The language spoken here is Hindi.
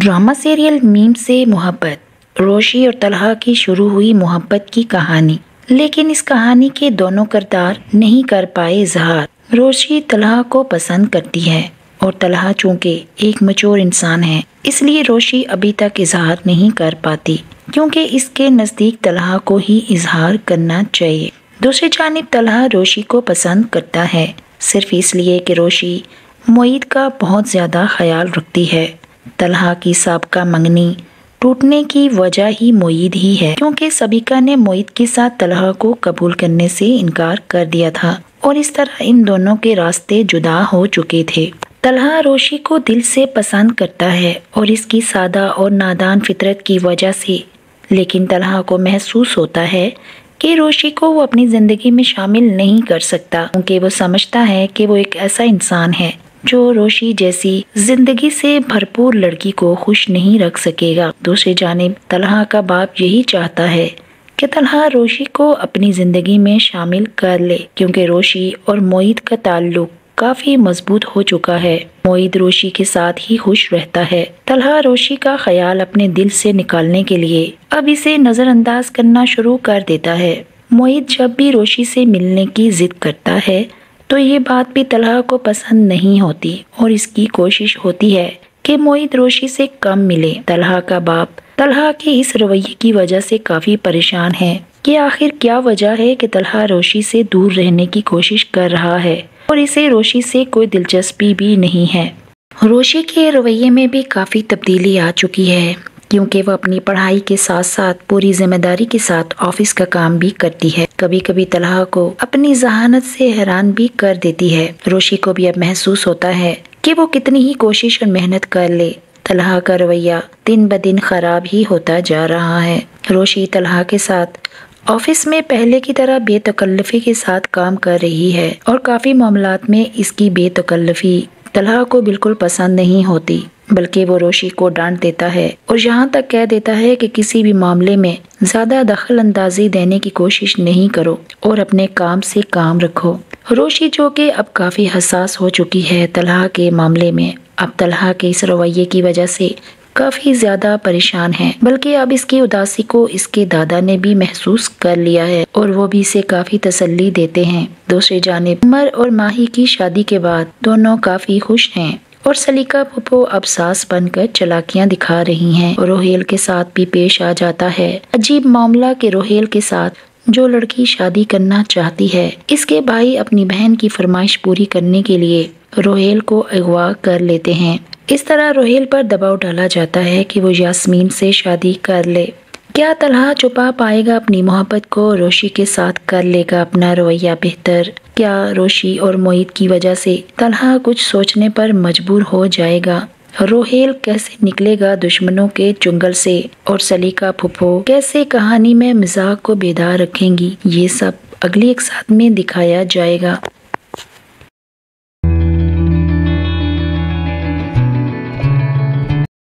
ड्रामा सीरियल मीम से मोहब्बत। रोशी और तलहा की शुरू हुई मोहब्बत की कहानी, लेकिन इस कहानी के दोनों किरदार नहीं कर पाए इजहार। रोशी तलहा को पसंद करती है और तलहा चूंकि एक मैच्योर इंसान है, इसलिए रोशी अभी तक इजहार नहीं कर पाती, क्योंकि इसके नज़दीक तलहा को ही इजहार करना चाहिए। दूसरी जानिब तलहा रोशी को पसंद करता है, सिर्फ इसलिए कि रोशी मोईद का बहुत ज़्यादा ख्याल रखती है। तलहा की साबका मंगनी टूटने की वजह ही मोईद ही है, क्योंकि सबीका ने मोईद के साथ तलहा को कबूल करने से इनकार कर दिया था और इस तरह इन दोनों के रास्ते जुदा हो चुके थे। तलहा रोशी को दिल से पसंद करता है और इसकी सादा और नादान फितरत की वजह से, लेकिन तलहा को महसूस होता है कि रोशी को वो अपनी ज़िंदगी में शामिल नहीं कर सकता, क्योंकि वो समझता है कि वो एक ऐसा इंसान है जो रोशी जैसी जिंदगी से भरपूर लड़की को खुश नहीं रख सकेगा। दूसरी जानिब तलहा का बाप यही चाहता है कि तलहा रोशी को अपनी जिंदगी में शामिल कर ले, क्योंकि रोशी और मोईद का ताल्लुक काफी मजबूत हो चुका है। मोईद रोशी के साथ ही खुश रहता है। तलहा रोशी का ख्याल अपने दिल से निकालने के लिए अब इसे नजरअंदाज करना शुरू कर देता है। मोईद जब भी रोशी से मिलने की जिद करता है तो ये बात भी तलहा को पसंद नहीं होती और इसकी कोशिश होती है कि मोईद रोशी से कम मिले। तलहा का बाप तलहा के इस रवैये की वजह से काफी परेशान है कि आखिर क्या वजह है कि तलहा रोशी से दूर रहने की कोशिश कर रहा है और इसे रोशी से कोई दिलचस्पी भी नहीं है। रोशी के रवैये में भी काफी तब्दीली आ चुकी है, क्योंकि वह अपनी पढ़ाई के साथ साथ पूरी जिम्मेदारी के साथ ऑफिस का काम भी करती है। कभी कभी तलहा को अपनी जहानत से हैरान भी कर देती है। रोशी को भी अब महसूस होता है कि वो कितनी ही कोशिश और मेहनत कर ले, तलहा का रवैया दिन ब दिन खराब ही होता जा रहा है। रोशी तलहा के साथ ऑफिस में पहले की तरह बेतकल्लुफी के साथ काम कर रही है और काफी मामलात में इसकी बेतकल्लुफी तलहा को बिल्कुल पसंद नहीं होती, बल्कि वो रोशी को डांट देता है और यहाँ तक कह देता है कि किसी भी मामले में ज्यादा दखल अंदाजी देने की कोशिश नहीं करो और अपने काम से काम रखो। रोशी जो कि अब काफी हसास हो चुकी है तलहा के मामले में, अब तलहा के इस रवैये की वजह से काफी ज्यादा परेशान है, बल्कि अब इसकी उदासी को इसके दादा ने भी महसूस कर लिया है और वो भी इसे काफी तसल्ली देते हैं। दूसरी जानिब उमर और माही की शादी के बाद दोनों काफी खुश हैं और सलीका फूफो अब सास बनकर चालाकियां दिखा रही हैं और रोहेल के साथ भी पेश आ जाता है अजीब मामला कि रोहेल के साथ जो लड़की शादी करना चाहती है, इसके भाई अपनी बहन की फरमाइश पूरी करने के लिए रोहेल को अगवा कर लेते हैं। इस तरह रोहेल पर दबाव डाला जाता है कि वो यास्मीन से शादी कर ले। क्या तलहा छुपा पाएगा अपनी मोहब्बत को, रोशी के साथ कर लेगा अपना रवैया बेहतर? क्या रोशी और मोईद की वजह से तलहा कुछ सोचने पर मजबूर हो जाएगा? रोहेल कैसे निकलेगा दुश्मनों के चुंगल से और सलीका फूफो कैसे कहानी में मिजाज को बेदार रखेंगी? ये सब अगली एक साथ में दिखाया जाएगा।